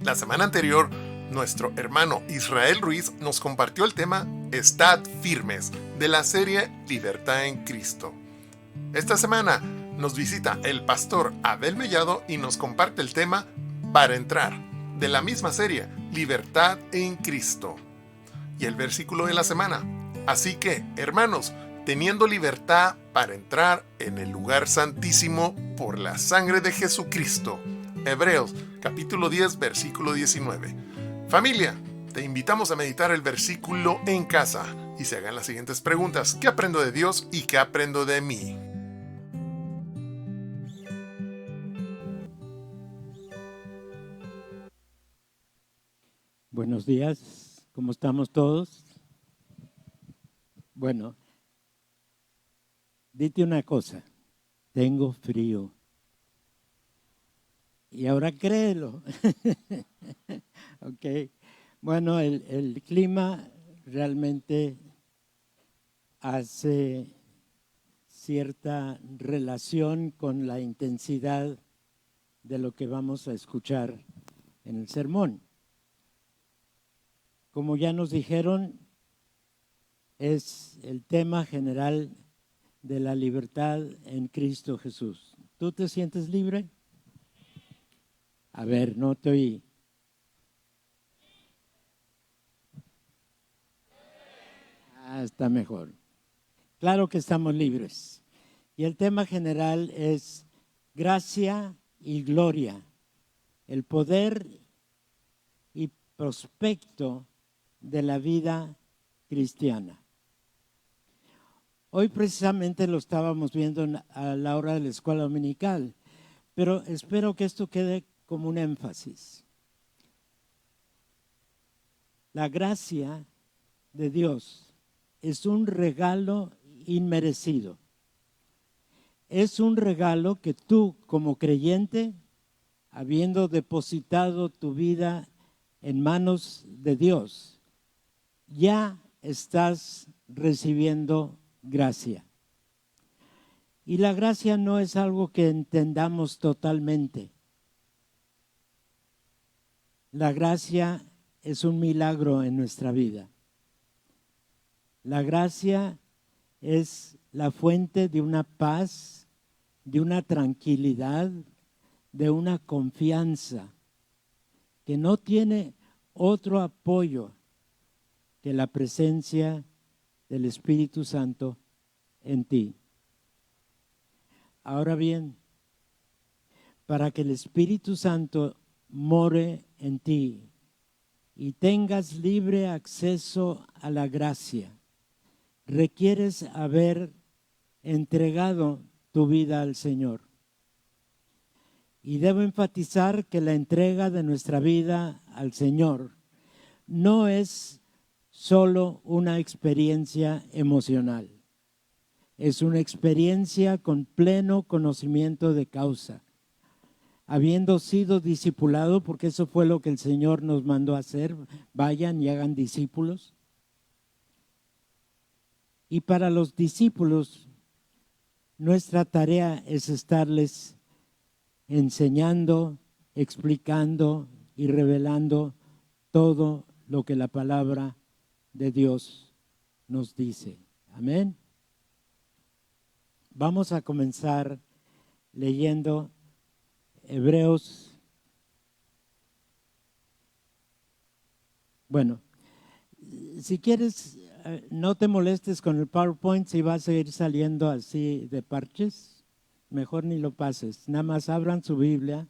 La semana anterior, nuestro hermano Israel Ruiz nos compartió el tema Estad firmes de la serie Libertad en Cristo. Esta semana nos visita el pastor Abel Mellado y nos comparte el tema Para entrar, de la misma serie Libertad en Cristo. Y el versículo de la semana: así que, hermanos, teniendo libertad para entrar en el lugar santísimo por la sangre de Jesucristo. Hebreos capítulo 10, versículo 19. Familia, te invitamos a meditar el versículo en casa y se hagan las siguientes preguntas: ¿qué aprendo de Dios y qué aprendo de mí? Buenos días, ¿cómo estamos todos? Bueno, dite una cosa, tengo frío. Y ahora créelo. Ok, bueno, el clima realmente hace cierta relación con la intensidad de lo que vamos a escuchar en el sermón. Como ya nos dijeron, es el tema general de la libertad en Cristo Jesús. ¿Tú te sientes libre? A ver, no te oí. Está mejor. Claro que estamos libres. Y el tema general es gracia y gloria, el poder y prospecto de la vida cristiana. Hoy precisamente lo estábamos viendo a la hora de la escuela dominical, pero espero que esto quede como un énfasis. La gracia de Dios es un regalo inmerecido. Es un regalo que tú, como creyente, habiendo depositado tu vida en manos de Dios, ya estás recibiendo gracia. Y la gracia no es algo que entendamos totalmente. La gracia es un milagro en nuestra vida. La gracia es la fuente de una paz, de una tranquilidad, de una confianza que no tiene otro apoyo que la presencia del Espíritu Santo en ti. Ahora bien, para que el Espíritu Santo more en ti y tengas libre acceso a la gracia, requieres haber entregado tu vida al Señor. Y debo enfatizar que la entrega de nuestra vida al Señor no es solo una experiencia emocional. Es una experiencia con pleno conocimiento de causa. Habiendo sido discipulado, porque eso fue lo que el Señor nos mandó a hacer, vayan y hagan discípulos. Y para los discípulos, nuestra tarea es estarles enseñando, explicando y revelando todo lo que la palabra de Dios nos dice. Amén. Vamos a comenzar leyendo Hebreos. Bueno, si quieres, no te molestes con el PowerPoint si va a seguir saliendo así de parches. Mejor ni lo pases. Nada más abran su Biblia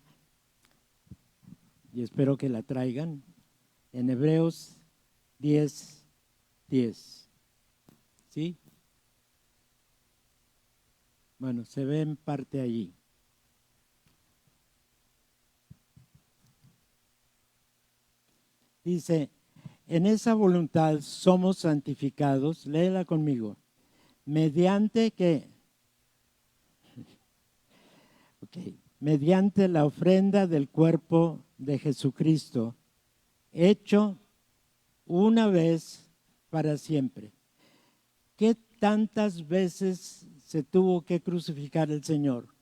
y espero que la traigan en Hebreos 10:10. ¿Sí? Bueno, se ve en parte allí. Dice, en esa voluntad somos santificados, léela conmigo, mediante que, mediante la ofrenda del cuerpo de Jesucristo, hecho una vez para siempre. ¿Qué tantas veces se tuvo que crucificar el Señor?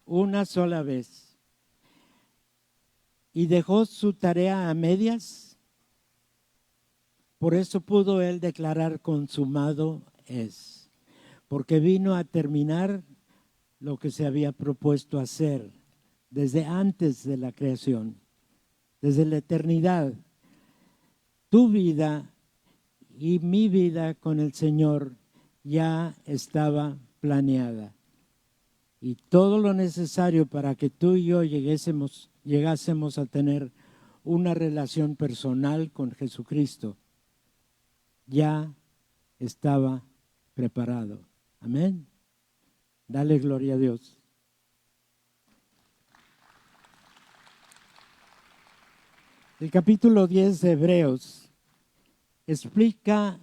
Una sola vez. y dejó su tarea a medias. Por eso pudo él declarar consumado es, porque vino a terminar lo que se había propuesto hacer desde antes de la creación, desde la eternidad. Tu vida y mi vida con el Señor ya estaba planeada. Y todo lo necesario para que tú y yo llegásemos a tener una relación personal con Jesucristo ya estaba preparado. Amén. Dale gloria a Dios. El capítulo 10 de Hebreos explica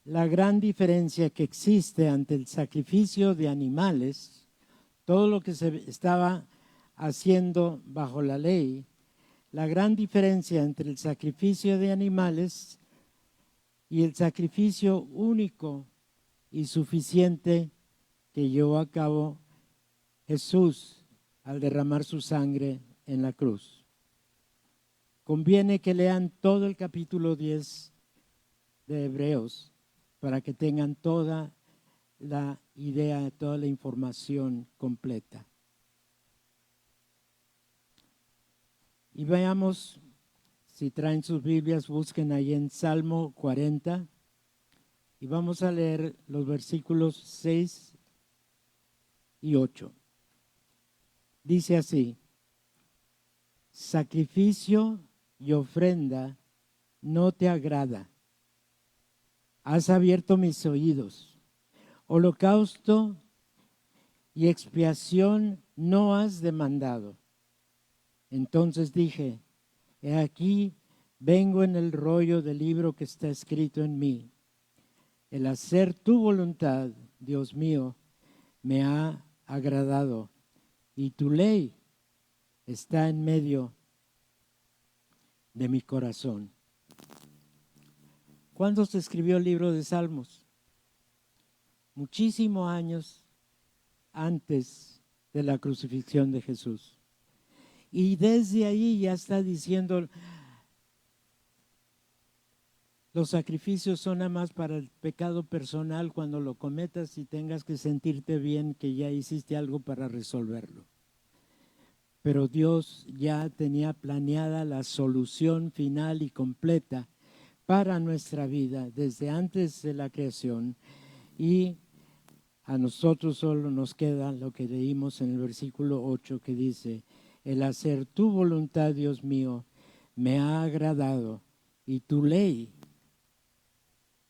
la gran diferencia que existe ante el sacrificio de animales, todo lo que se estaba haciendo bajo la ley, la gran diferencia entre el sacrificio de animales y el sacrificio único y suficiente que llevó a cabo Jesús al derramar su sangre en la cruz. Conviene que lean todo el capítulo 10 de Hebreos para que tengan toda la idea, toda la información completa. Y veamos, si traen sus Biblias, busquen ahí en Salmo 40 y vamos a leer los versículos 6 y 8. Dice así: sacrificio y ofrenda no te agrada. Has abierto mis oídos. Holocausto y expiación no has demandado. Entonces dije: he aquí, vengo en el rollo del libro que está escrito en mí. El hacer tu voluntad, Dios mío, me ha agradado, y tu ley está en medio de mi corazón. ¿Cuándo se escribió el libro de Salmos? Muchísimos años antes de la crucifixión de Jesús. Y desde ahí ya está diciendo: los sacrificios son nada más para el pecado personal cuando lo cometas y tengas que sentirte bien que ya hiciste algo para resolverlo. Pero Dios ya tenía planeada la solución final y completa para nuestra vida desde antes de la creación, y a nosotros solo nos queda lo que leímos en el versículo 8 que dice: el hacer tu voluntad, Dios mío, me ha agradado, y tu ley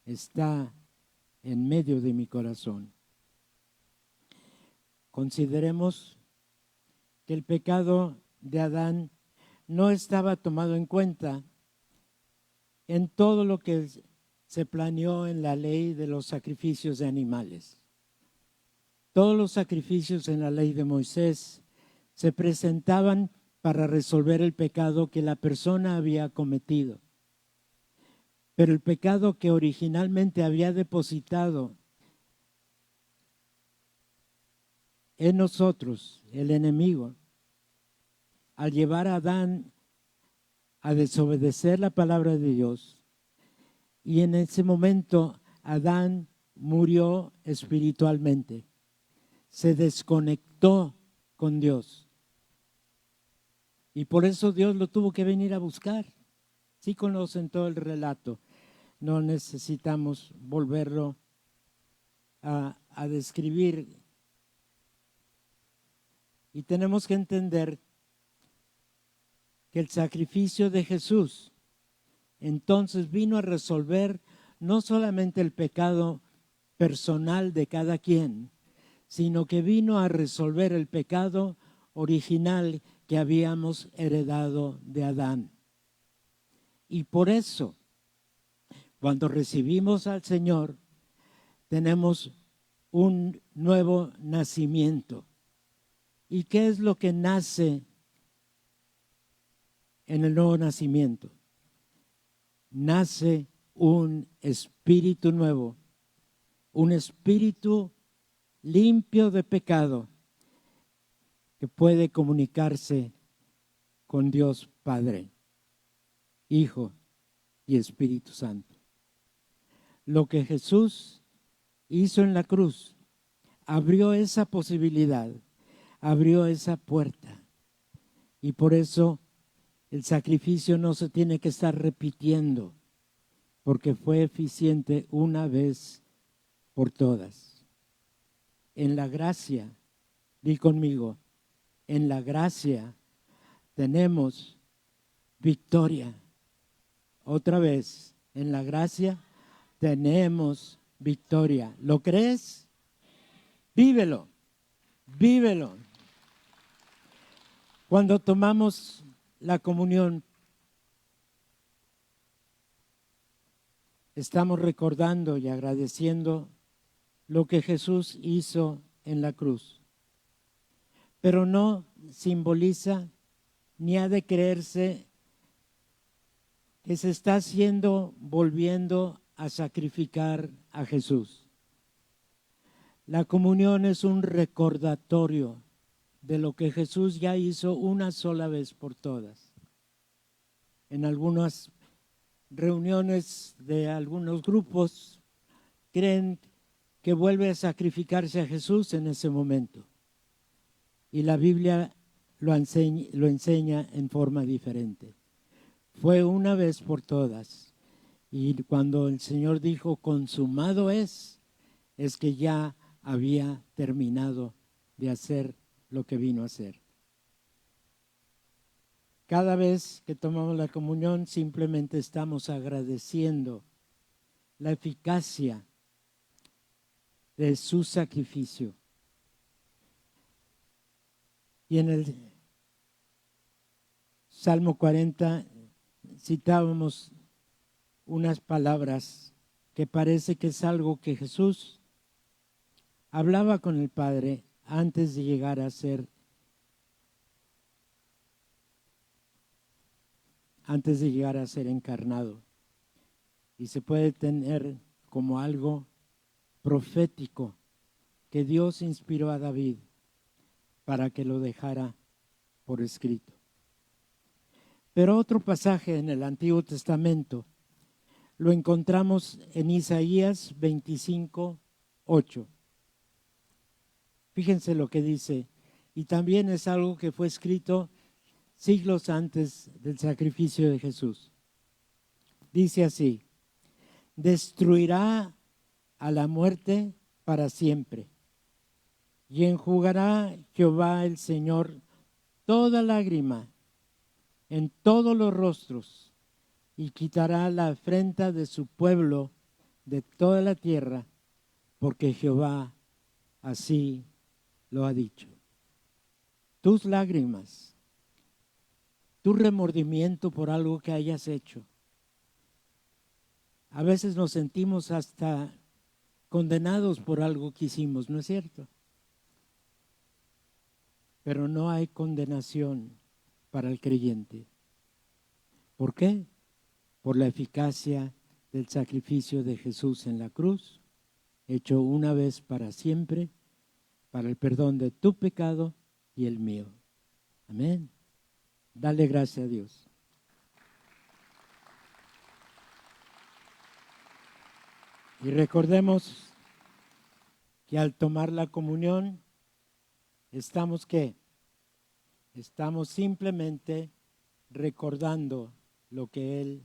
está en medio de mi corazón. Consideremos que el pecado de Adán no estaba tomado en cuenta en todo lo que se planeó en la ley de los sacrificios de animales. Todos los sacrificios en la ley de Moisés se presentaban para resolver el pecado que la persona había cometido. Pero el pecado que originalmente había depositado en nosotros, el enemigo, al llevar a Adán a desobedecer la palabra de Dios, y en ese momento Adán murió espiritualmente, se desconectó con Dios, y por eso Dios lo tuvo que venir a buscar. Sí conocen todo el relato, no necesitamos volverlo a describir. Y tenemos que entender que el sacrificio de Jesús entonces vino a resolver no solamente el pecado personal de cada quien, sino que vino a resolver el pecado original que habíamos heredado de Adán. Y por eso, cuando recibimos al Señor, tenemos un nuevo nacimiento. ¿Y qué es lo que nace en el nuevo nacimiento? Nace un espíritu nuevo, un espíritu limpio de pecado que puede comunicarse con Dios Padre, Hijo y Espíritu Santo. Lo que Jesús hizo en la cruz abrió esa posibilidad, abrió esa puerta. Y por eso el sacrificio no se tiene que estar repitiendo, porque fue eficiente una vez por todas. En la gracia, di conmigo, en la gracia tenemos victoria. Otra vez, en la gracia tenemos victoria. ¿Lo crees? Vívelo, vívelo. Cuando tomamos la comunión, estamos recordando y agradeciendo lo que Jesús hizo en la cruz. Pero no simboliza ni ha de creerse que se está volviendo a sacrificar a Jesús. La comunión es un recordatorio de lo que Jesús ya hizo una sola vez por todas. En algunas reuniones de algunos grupos creen que vuelve a sacrificarse a Jesús en ese momento. Y la Biblia lo enseña en forma diferente. Fue una vez por todas. Y cuando el Señor dijo, consumado es que ya había terminado de hacer lo que vino a hacer. Cada vez que tomamos la comunión, simplemente estamos agradeciendo la eficacia de su sacrificio. Y en el Salmo 40 citábamos unas palabras que parece que es algo que Jesús hablaba con el Padre antes de llegar a ser encarnado. Y se puede tener como algo profético que Dios inspiró a David para que lo dejara por escrito. Pero otro pasaje en el Antiguo Testamento lo encontramos en Isaías 25:8. Fíjense lo que dice, y también es algo que fue escrito siglos antes del sacrificio de Jesús. Dice así: destruirá a la muerte para siempre, y enjugará Jehová el Señor toda lágrima en todos los rostros, y quitará la afrenta de su pueblo de toda la tierra, porque Jehová así lo ha dicho. Tus lágrimas, tu remordimiento por algo que hayas hecho. A veces nos sentimos hasta condenados por algo que hicimos, ¿no es cierto? Pero no hay condenación para el creyente. ¿Por qué? Por la eficacia del sacrificio de Jesús en la cruz, hecho una vez para siempre, para el perdón de tu pecado y el mío. Amén. Dale gracias a Dios. Y recordemos que al tomar la comunión, ¿estamos qué? Estamos simplemente recordando lo que Él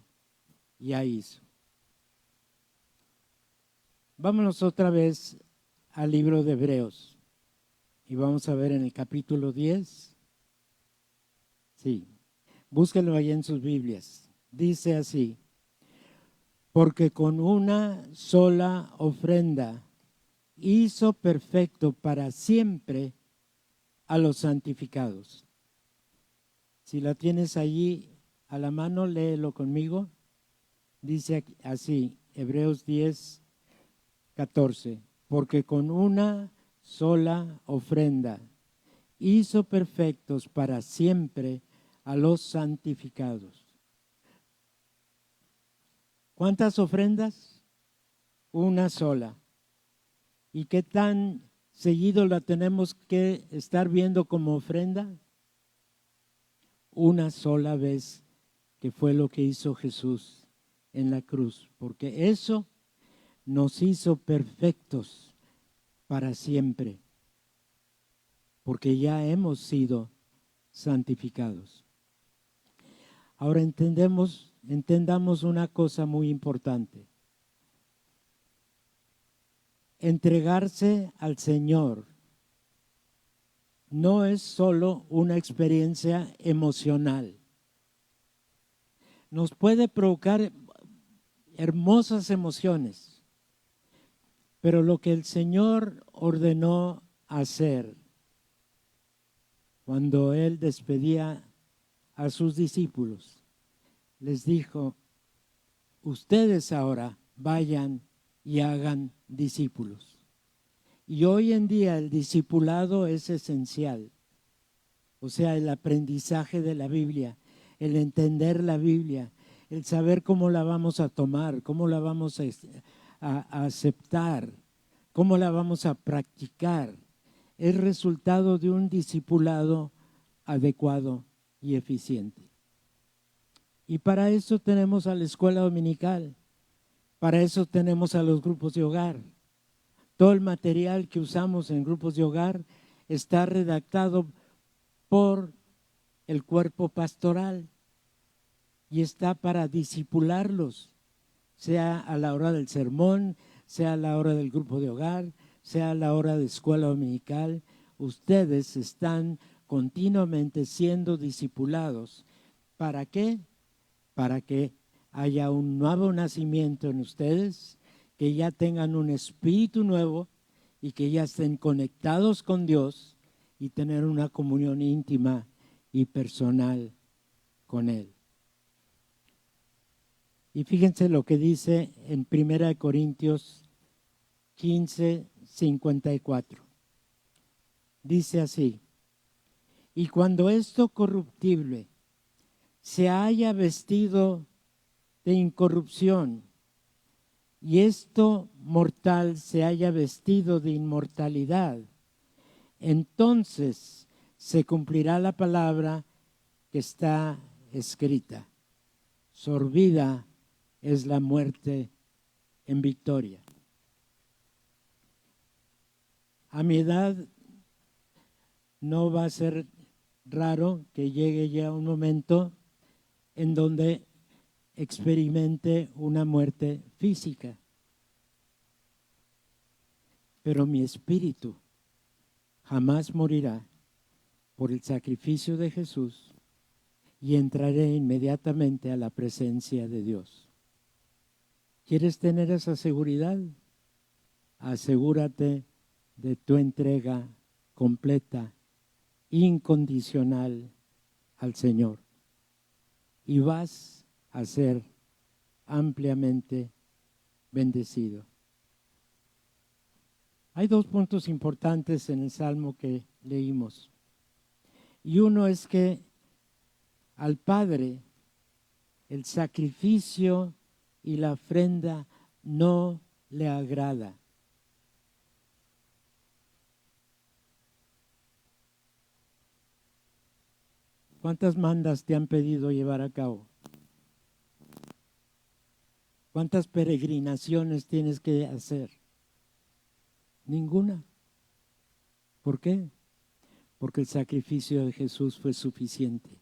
ya hizo. Vámonos otra vez al libro de Hebreos y vamos a ver en el capítulo 10. Sí, búsquenlo ahí en sus Biblias. Dice así: porque con una sola ofrenda hizo perfecto para siempre a los santificados. Si la tienes allí a la mano, léelo conmigo. Dice así, Hebreos 10:14, porque con una sola ofrenda hizo perfectos para siempre a los santificados. ¿Cuántas ofrendas? Una sola. ¿Y qué tan seguido la tenemos que estar viendo como ofrenda? una sola vez, que fue lo que hizo Jesús en la cruz, porque eso nos hizo perfectos para siempre, porque ya hemos sido santificados. Ahora entendamos una cosa muy importante. Entregarse al Señor no es solo una experiencia emocional. Nos puede provocar hermosas emociones, pero lo que el Señor ordenó hacer cuando Él despedía a sus discípulos, les dijo: ustedes ahora vayan y hagan discípulos. Y hoy en día el discipulado es esencial, o sea, el aprendizaje de la Biblia, el entender la Biblia, el saber cómo la vamos a tomar, cómo la vamos a aceptar, cómo la vamos a practicar, es resultado de un discipulado adecuado y eficiente. Y para eso tenemos a la escuela dominical, para eso tenemos a los grupos de hogar. Todo el material que usamos en grupos de hogar está redactado por el cuerpo pastoral y está para discipularlos, sea a la hora del sermón, sea a la hora del grupo de hogar, sea a la hora de escuela dominical. Ustedes están continuamente siendo discipulados. ¿Para qué? Para que haya un nuevo nacimiento en ustedes, que ya tengan un espíritu nuevo y que ya estén conectados con Dios y tener una comunión íntima y personal con Él. Y fíjense lo que dice en 1 Corintios 15, 54. Dice así: y cuando esto corruptible se haya vestido de incorrupción y esto mortal se haya vestido de inmortalidad, entonces se cumplirá la palabra que está escrita: sorbida es la muerte en victoria. A mi edad no va a ser raro que llegue ya un momento en donde experimente una muerte física, pero mi espíritu jamás morirá por el sacrificio de Jesús y entraré inmediatamente a la presencia de Dios. ¿Quieres tener esa seguridad? Asegúrate de tu entrega completa, incondicional al Señor, y vas a ser ampliamente bendecido. Hay dos puntos importantes en el Salmo que leímos. Y uno es que al Padre el sacrificio y la ofrenda no le agrada. ¿Cuántas mandas te han pedido llevar a cabo? ¿Cuántas peregrinaciones tienes que hacer? Ninguna. ¿Por qué? Porque el sacrificio de Jesús fue suficiente.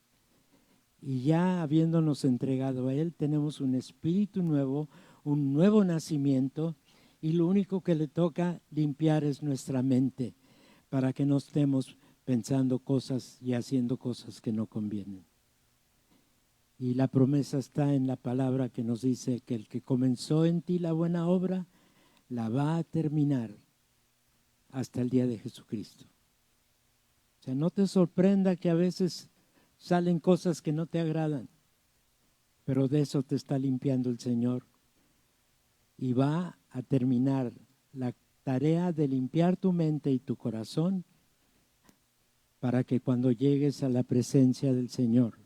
Y ya habiéndonos entregado a Él, tenemos un espíritu nuevo, un nuevo nacimiento, y lo único que le toca limpiar es nuestra mente, para que no estemos pensando cosas y haciendo cosas que no convienen. Y la promesa está en la palabra que nos dice que el que comenzó en ti la buena obra, la va a terminar hasta el día de Jesucristo. O sea, no te sorprenda que a veces salen cosas que no te agradan, pero de eso te está limpiando el Señor. Y va a terminar la tarea de limpiar tu mente y tu corazón para que cuando llegues a la presencia del Señor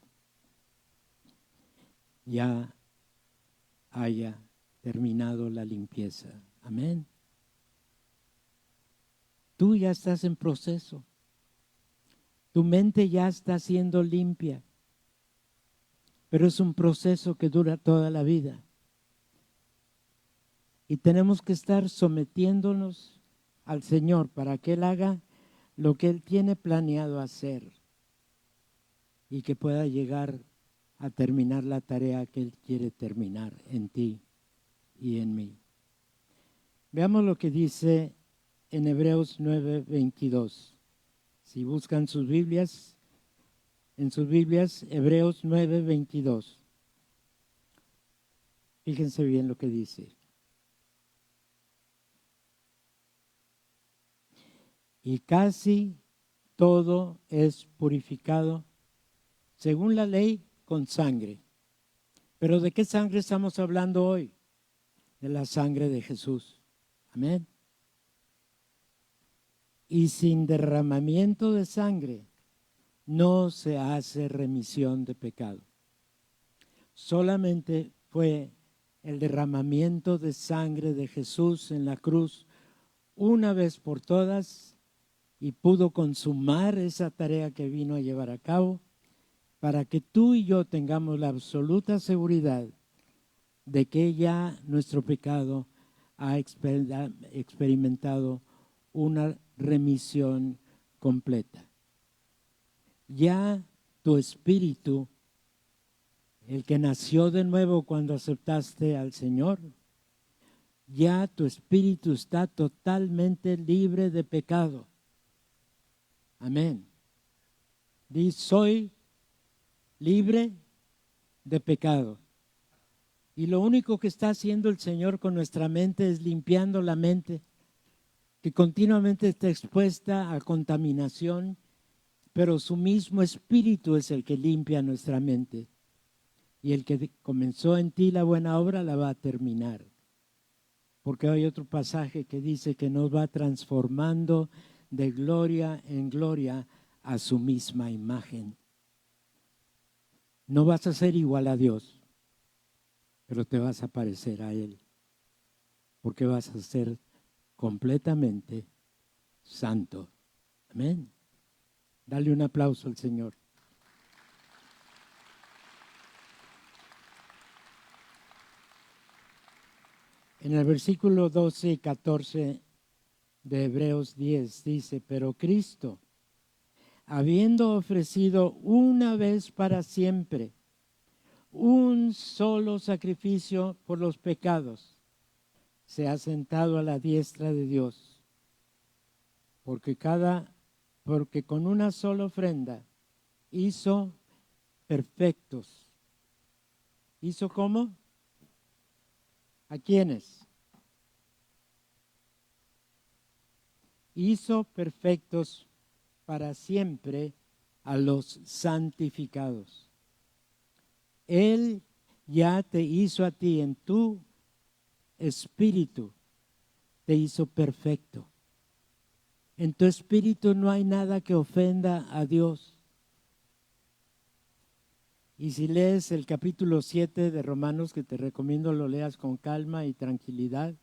ya haya terminado la limpieza. Amén. Tú ya estás en proceso. Tu mente ya está siendo limpia. pero es un proceso que dura toda la vida. Y tenemos que estar sometiéndonos al Señor para que Él haga lo que Él tiene planeado hacer y que pueda llegar a terminar la tarea que Él quiere terminar en ti y en mí. Veamos lo que dice en Hebreos 9:22. Si buscan sus Biblias, en sus Biblias, Hebreos 9:22. Fíjense bien lo que dice. Y casi todo es purificado según la ley con sangre. ¿Pero de qué sangre estamos hablando hoy? De la sangre de Jesús. Amén. Y sin derramamiento de sangre no se hace remisión de pecado. Solamente fue el derramamiento de sangre de Jesús en la cruz una vez por todas y pudo consumar esa tarea que vino a llevar a cabo para que tú y yo tengamos la absoluta seguridad de que ya nuestro pecado ha experimentado una remisión completa. Ya tu espíritu, el que nació de nuevo cuando aceptaste al Señor, ya tu espíritu está totalmente libre de pecado. Amén. Di, soy libre de pecado. Y lo único que está haciendo el Señor con nuestra mente es limpiando la mente, que continuamente está expuesta a contaminación, pero su mismo espíritu es el que limpia nuestra mente. Y el que comenzó en ti la buena obra la va a terminar. Porque hay otro pasaje que dice que nos va transformando de gloria en gloria a su misma imagen. No vas a ser igual a Dios, pero te vas a parecer a Él, porque vas a ser completamente santo. Amén. Dale un aplauso al Señor. En el versículo 12 y 14 de Hebreos 10 dice, pero Cristo, habiendo ofrecido una vez para siempre un solo sacrificio por los pecados, se ha sentado a la diestra de Dios, porque con una sola ofrenda hizo perfectos. ¿Hizo cómo? ¿A quiénes? Hizo perfectos para siempre a los santificados. Él ya te hizo a ti en tu espíritu, te hizo perfecto. En tu espíritu no hay nada que ofenda a Dios. Y si lees el capítulo 7 de Romanos, que te recomiendo lo leas con calma y tranquilidad,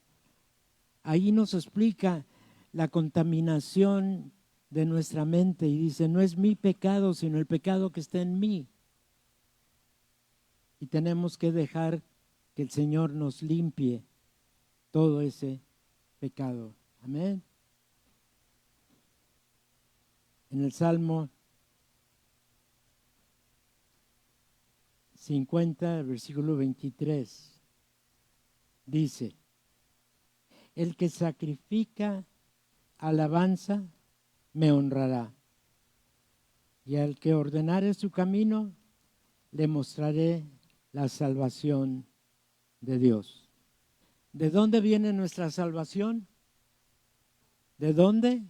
ahí nos explica la contaminación de nuestra mente y dice, no es mi pecado, sino el pecado que está en mí. Y tenemos que dejar que el Señor nos limpie todo ese pecado. Amén. En el Salmo 50, versículo 23, dice, el que sacrifica alabanza me honrará, y al que ordenare su camino le mostraré la salvación de Dios. ¿De dónde viene nuestra salvación? ¿De dónde?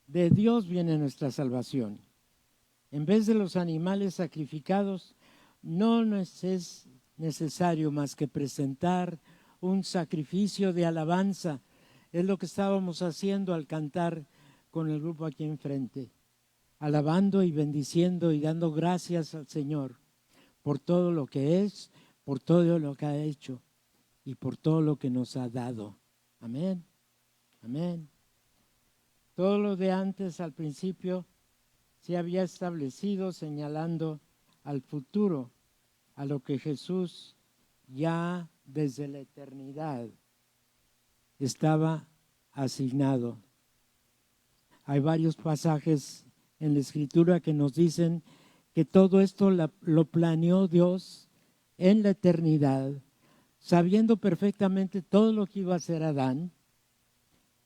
De Dios viene nuestra salvación. En vez de los animales sacrificados, no nos es necesario más que presentar un sacrificio de alabanza. Es lo que estábamos haciendo al cantar con el grupo aquí enfrente, alabando y bendiciendo y dando gracias al Señor por todo lo que es, por todo lo que ha hecho y por todo lo que nos ha dado. Amén. Amén. Todo lo de antes al principio se había establecido señalando al futuro, a lo que Jesús ya desde la eternidad estaba asignado. Hay varios pasajes en la Escritura que nos dicen que todo esto lo planeó Dios en la eternidad, sabiendo perfectamente todo lo que iba a hacer Adán,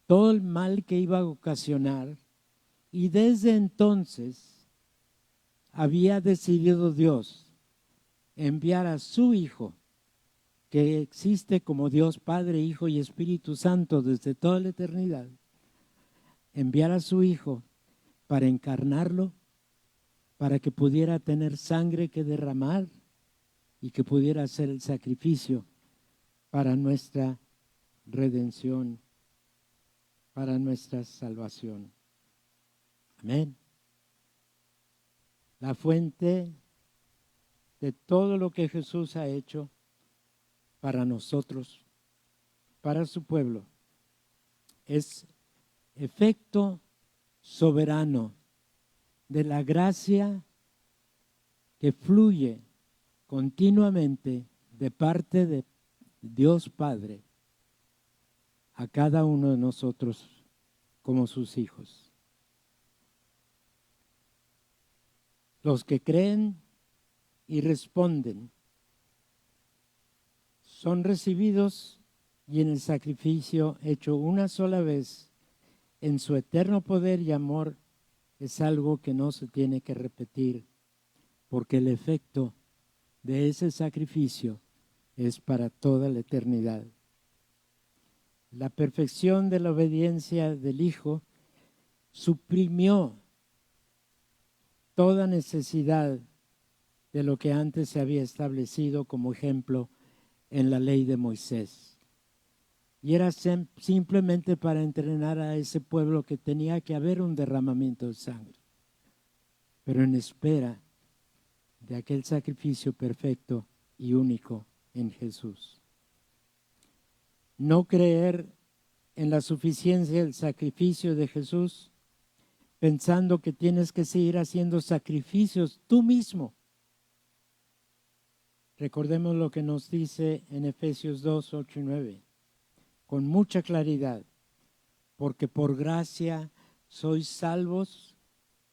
todo el mal que iba a ocasionar, y desde entonces había decidido Dios enviar a su Hijo, que existe como Dios Padre, Hijo y Espíritu Santo desde toda la eternidad, enviar a su Hijo para encarnarlo, para que pudiera tener sangre que derramar y que pudiera hacer el sacrificio para nuestra redención, para nuestra salvación. Amén. La fuente de todo lo que Jesús ha hecho para nosotros, para su pueblo, es efecto soberano de la gracia que fluye continuamente de parte de Dios Padre a cada uno de nosotros como sus hijos. Los que creen y responden son recibidos y en el sacrificio hecho una sola vez en su eterno poder y amor es algo que no se tiene que repetir, porque el efecto de ese sacrificio es para toda la eternidad. La perfección de la obediencia del Hijo suprimió toda necesidad de lo que antes se había establecido como ejemplo en la ley de Moisés. Y era simplemente para entrenar a ese pueblo que tenía que haber un derramamiento de sangre, pero en espera de aquel sacrificio perfecto y único en Jesús. No creer en la suficiencia del sacrificio de Jesús, pensando que tienes que seguir haciendo sacrificios tú mismo. Recordemos lo que nos dice en Efesios 2, 8 y 9, con mucha claridad, porque por gracia sois salvos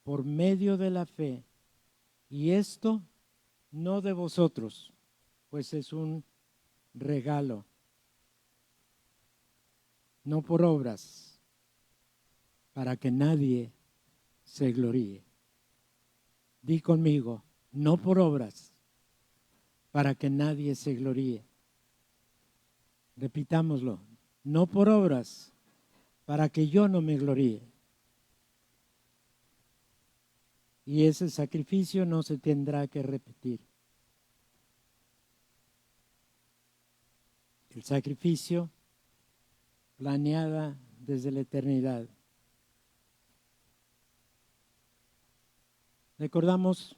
por medio de la fe, y esto no de vosotros, pues es un regalo, no por obras, para que nadie se gloríe. Di conmigo, no por obras, para que nadie se gloríe. Repitámoslo, no por obras, para que yo no me gloríe. Y ese sacrificio no se tendrá que repetir. El sacrificio planeada desde la eternidad. Recordamos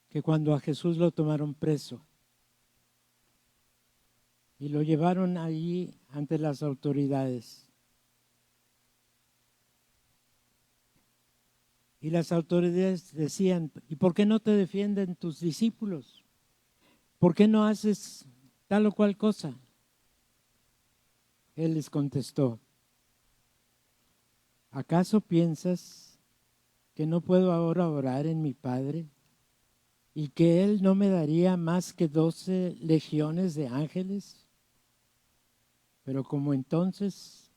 que cuando a Jesús lo tomaron preso y lo llevaron allí ante las autoridades, y las autoridades decían, ¿y por qué no te defienden tus discípulos? ¿Por qué no haces tal o cual cosa? Él les contestó, ¿acaso piensas que no puedo ahora orar en mi Padre y que Él no me daría más que 12 legiones de ángeles? Pero como entonces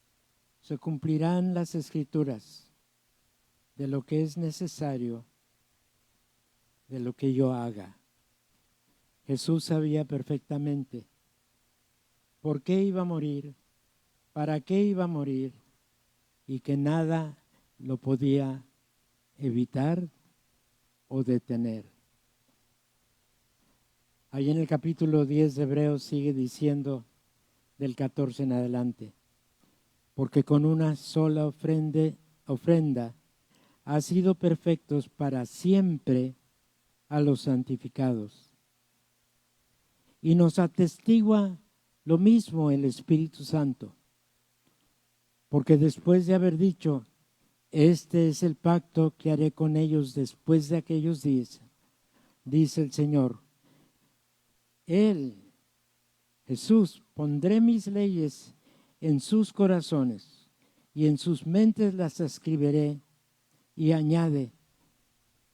se cumplirán las Escrituras de lo que es necesario, de lo que yo haga. Jesús sabía perfectamente por qué iba a morir, para qué iba a morir, y que nada lo podía evitar o detener. Ahí en el capítulo 10 de Hebreos sigue diciendo del 14 en adelante, porque con una sola ofrenda ha sido perfectos para siempre a los santificados. Y nos atestigua lo mismo el Espíritu Santo, Porque después de haber dicho, este es el pacto que haré con ellos después de aquellos días, dice el Señor, Él, Jesús, pondré mis leyes en sus corazones y en sus mentes las escribiré. Y añade,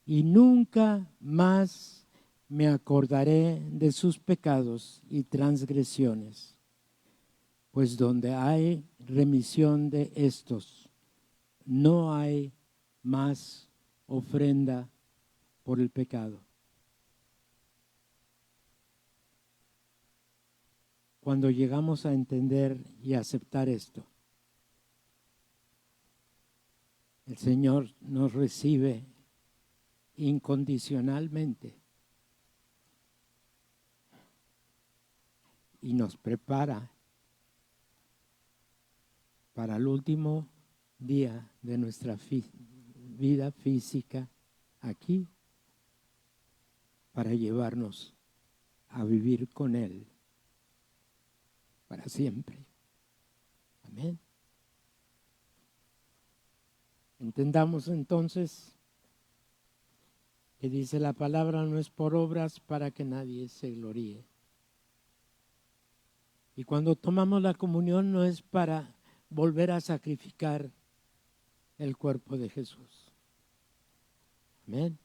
y nunca más me acordaré de sus pecados y transgresiones, pues donde hay remisión de estos, no hay más ofrenda por el pecado. Cuando llegamos a entender y aceptar esto, el Señor nos recibe incondicionalmente y nos prepara para el último día de nuestra vida física aquí, para llevarnos a vivir con Él para siempre. Amén. Entendamos entonces que dice la palabra, no es por obras para que nadie se gloríe. Y cuando tomamos la comunión no es para volver a sacrificar el cuerpo de Jesús. Amén.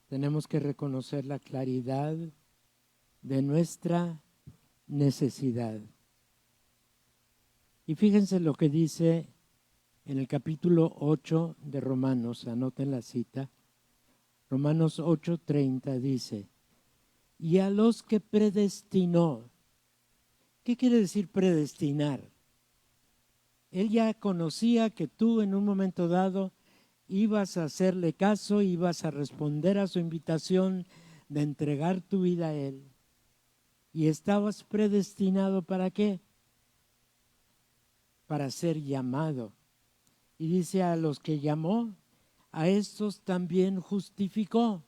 Tenemos que reconocer la claridad de nuestra necesidad. Y fíjense lo que dice en el capítulo 8 de Romanos, anoten la cita, Romanos 8:30 dice, y a los que predestinó. ¿Qué quiere decir predestinar? Él ya conocía que tú en un momento dado ibas a hacerle caso, ibas a responder a su invitación de entregar tu vida a Él. Y estabas predestinado ¿para qué? Para ser llamado. Y dice, a los que llamó, a estos también justificó.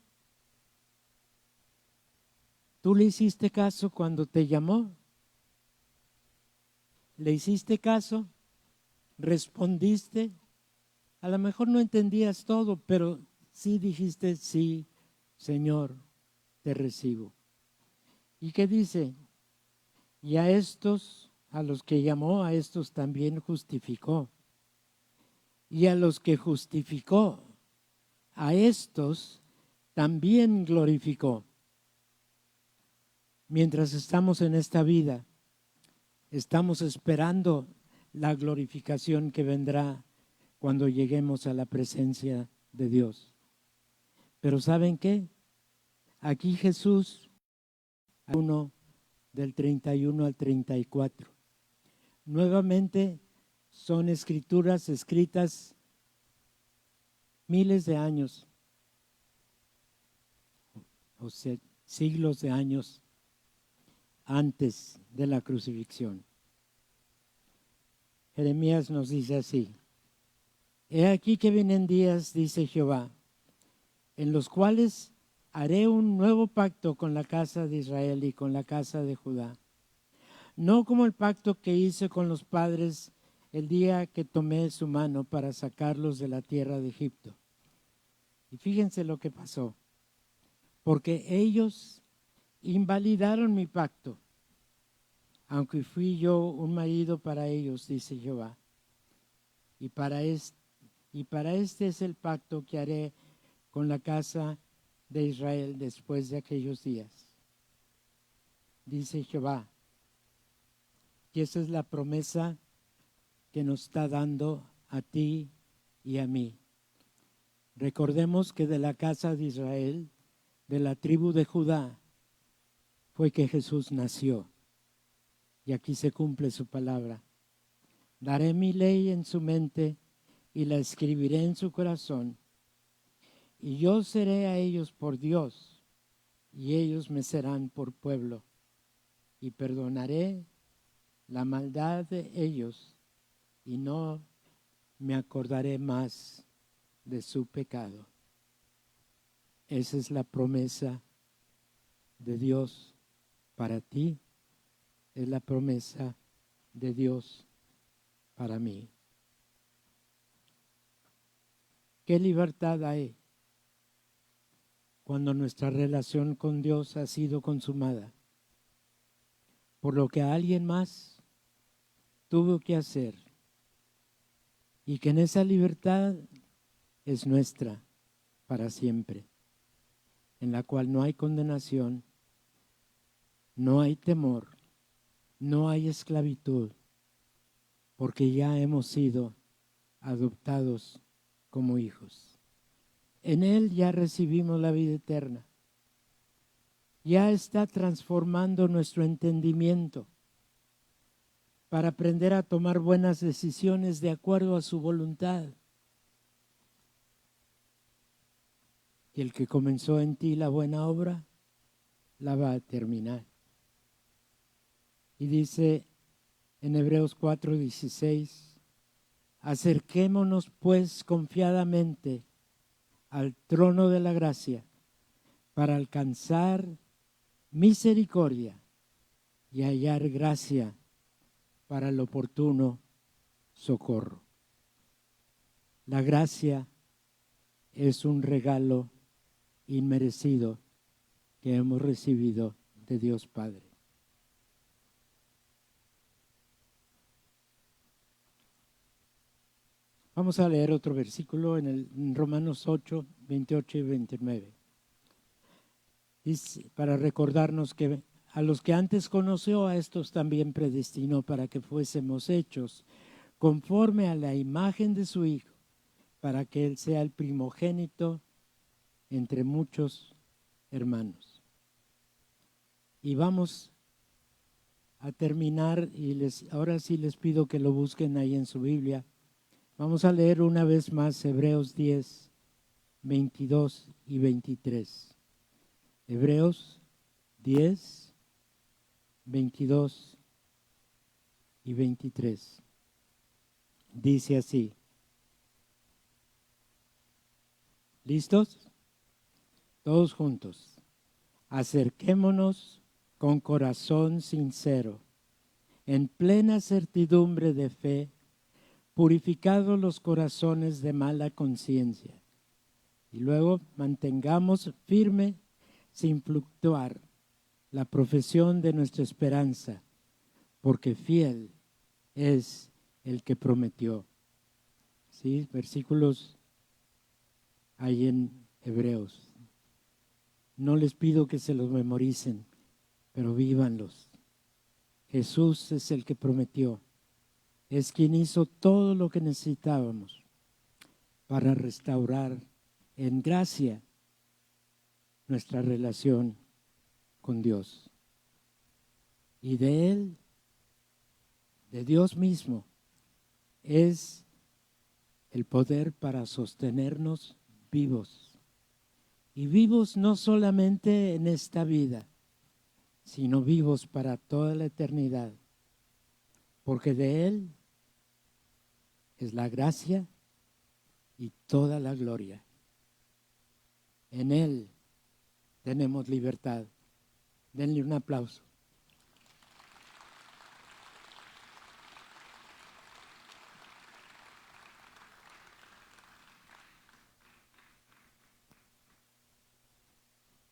¿Tú le hiciste caso cuando te llamó? ¿Le hiciste caso? ¿Respondiste? A lo mejor no entendías todo, pero sí dijiste, sí, Señor, te recibo. ¿Y qué dice? Y a estos, a los que llamó, a estos también justificó. Y a los que justificó, a estos también glorificó. Mientras estamos en esta vida, estamos esperando la glorificación que vendrá cuando lleguemos a la presencia de Dios. Pero ¿saben qué? Aquí Jesús, 1 del 31 al 34. Nuevamente son escrituras escritas miles de años, o sea, siglos de años antes de la crucifixión. Jeremías nos dice así, he aquí que vienen días, dice Jehová, en los cuales haré un nuevo pacto con la casa de Israel y con la casa de Judá. No como el pacto que hice con los padres el día que tomé su mano para sacarlos de la tierra de Egipto. Y fíjense lo que pasó, porque ellos invalidaron mi pacto, aunque fui yo un marido para ellos, dice Jehová. Y para este es el pacto que haré con la casa de Israel después de aquellos días. Dice Jehová, y esa es la promesa que nos está dando a ti y a mí. Recordemos que de la casa de Israel, de la tribu de Judá, fue que Jesús nació. Y aquí se cumple su palabra. Daré mi ley en su mente y la escribiré en su corazón. Y yo seré a ellos por Dios, y ellos me serán por pueblo. Y perdonaré la maldad de ellos, y no me acordaré más de su pecado. Esa es la promesa de Dios para ti es la promesa de Dios para mí. ¿Qué libertad hay cuando nuestra relación con Dios ha sido consumada por lo que alguien más tuvo que hacer? Y que en esa libertad es nuestra para siempre, en la cual no hay condenación, no hay temor, no hay esclavitud, porque ya hemos sido adoptados como hijos. En Él ya recibimos la vida eterna. Ya está transformando nuestro entendimiento para aprender a tomar buenas decisiones de acuerdo a su voluntad. Y el que comenzó en ti la buena obra, la va a terminar. Y dice en Hebreos 4:16, acerquémonos pues confiadamente al trono de la gracia para alcanzar misericordia y hallar gracia para el oportuno socorro. La gracia es un regalo inmerecido que hemos recibido de Dios Padre. Vamos a leer otro versículo en Romanos 8, 28 y 29. Dice, para recordarnos que a los que antes conoció, a estos también predestinó para que fuésemos hechos conforme a la imagen de su Hijo, para que Él sea el primogénito entre muchos hermanos. Y vamos a terminar, y ahora sí les pido que lo busquen ahí en su Biblia. Vamos a leer una vez más Hebreos 10, 22 y 23. Hebreos 10, 22 y 23. Dice así. ¿Listos? Todos juntos. Acerquémonos con corazón sincero, en plena certidumbre de fe, purificados los corazones de mala conciencia. Y luego mantengamos firme, sin fluctuar, la profesión de nuestra esperanza, porque fiel es el que prometió. ¿Sí? Versículos ahí en Hebreos. No les pido que se los memoricen, pero vívanlos. Jesús es el que prometió. Es quien hizo todo lo que necesitábamos para restaurar en gracia nuestra relación con Dios. Y de Él, de Dios mismo, es el poder para sostenernos vivos. Y vivos no solamente en esta vida, sino vivos para toda la eternidad. Porque de Él es la gracia y toda la gloria. En Él tenemos libertad. Denle un aplauso.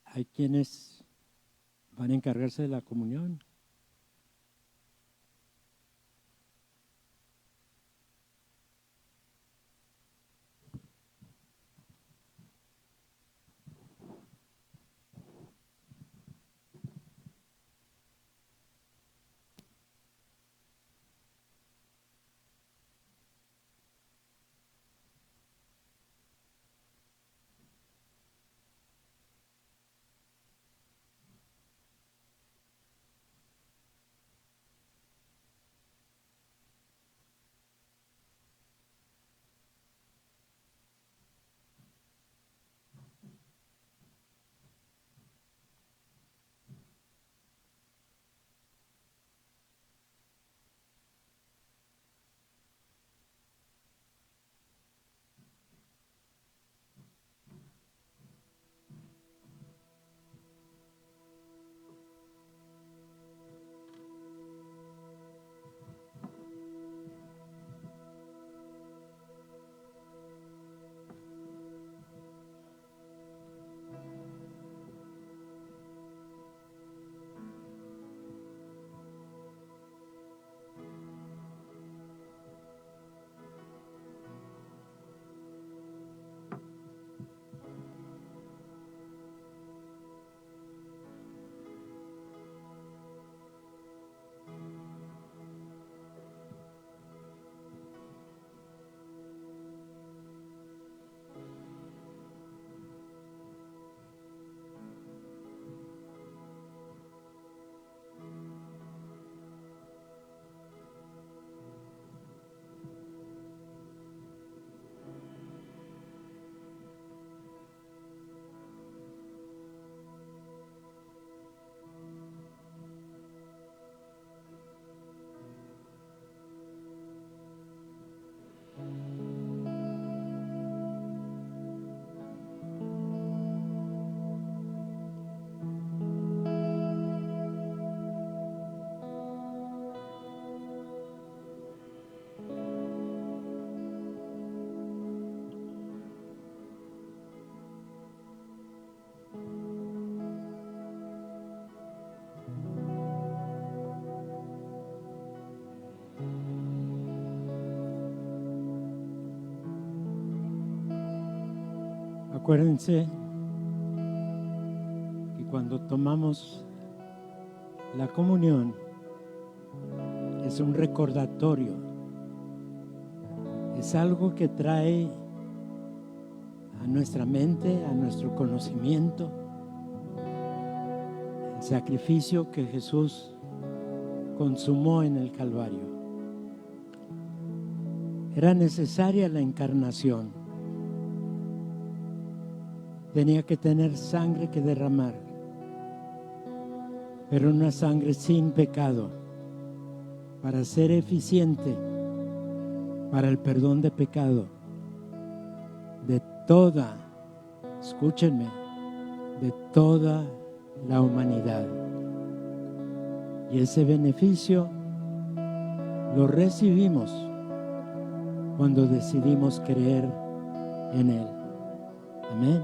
Hay quienes van a encargarse de la comunión. Acuérdense que cuando tomamos la comunión es un recordatorio, es algo que trae a nuestra mente, a nuestro conocimiento, el sacrificio que Jesús consumó en el Calvario. Era necesaria la encarnación. Tenía que tener sangre que derramar, pero una sangre sin pecado, para ser eficiente para el perdón de pecado de toda, escúchenme, de toda la humanidad. Y ese beneficio lo recibimos cuando decidimos creer en Él. Amén.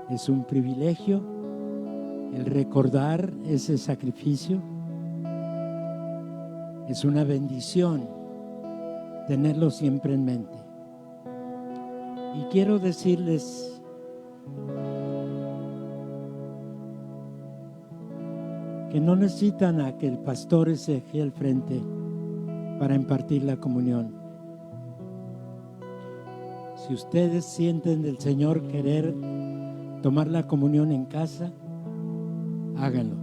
Es un privilegio el recordar ese sacrificio. Es una bendición tenerlo siempre en mente. Y quiero decirles que no necesitan a que el pastor esté aquí al frente para impartir la comunión. Si ustedes sienten del Señor querer tomar la comunión en casa, háganlo.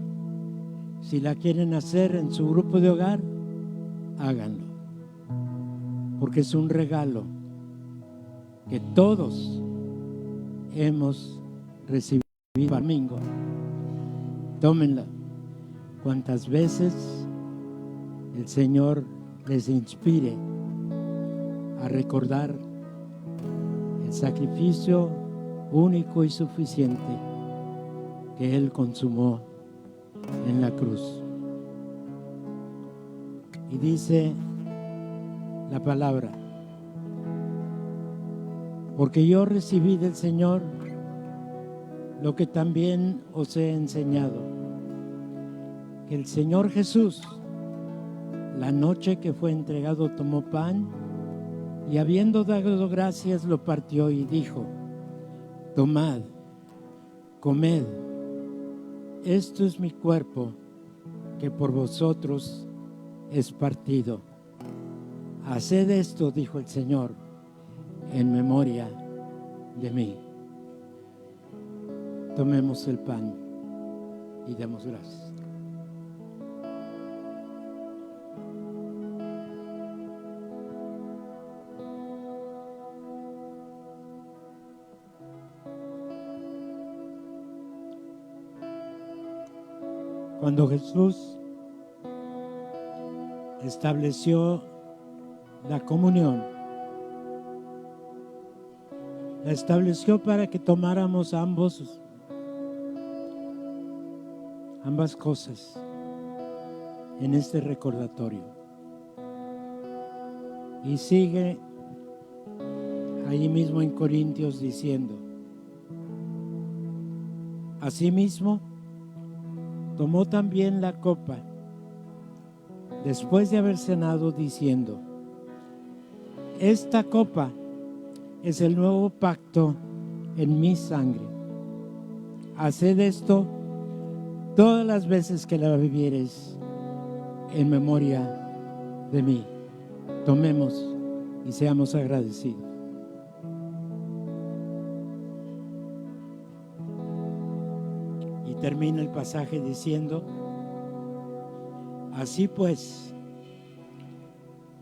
Si la quieren hacer en su grupo de hogar, háganlo. Porque es un regalo que todos hemos recibido domingo. Tómenla cuantas veces el Señor les inspire a recordar el sacrificio único y suficiente que Él consumó en la cruz. Y dice la palabra: porque yo recibí del Señor lo que también os he enseñado, que el Señor Jesús, la noche que fue entregado, tomó pan y habiendo dado gracias lo partió y dijo: tomad, comed, esto es mi cuerpo que por vosotros es partido. Haced esto, dijo el Señor, en memoria de mí. Tomemos el pan y demos gracias. Cuando Jesús estableció la comunión, la estableció para que tomáramos ambas cosas en este recordatorio. Y sigue ahí mismo en Corintios diciendo: asimismo, tomó también la copa después de haber cenado, diciendo: esta copa es el nuevo pacto en mi sangre. Haced esto todas las veces que la bebiereis en memoria de mí. Tomemos y seamos agradecidos. Y termina el pasaje diciendo: así pues,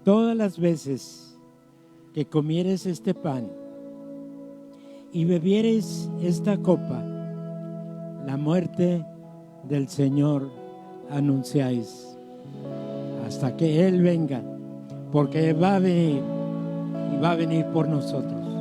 todas las veces que comieres este pan y bebieres esta copa, la muerte del Señor anunciáis hasta que Él venga, porque va a venir y va a venir por nosotros.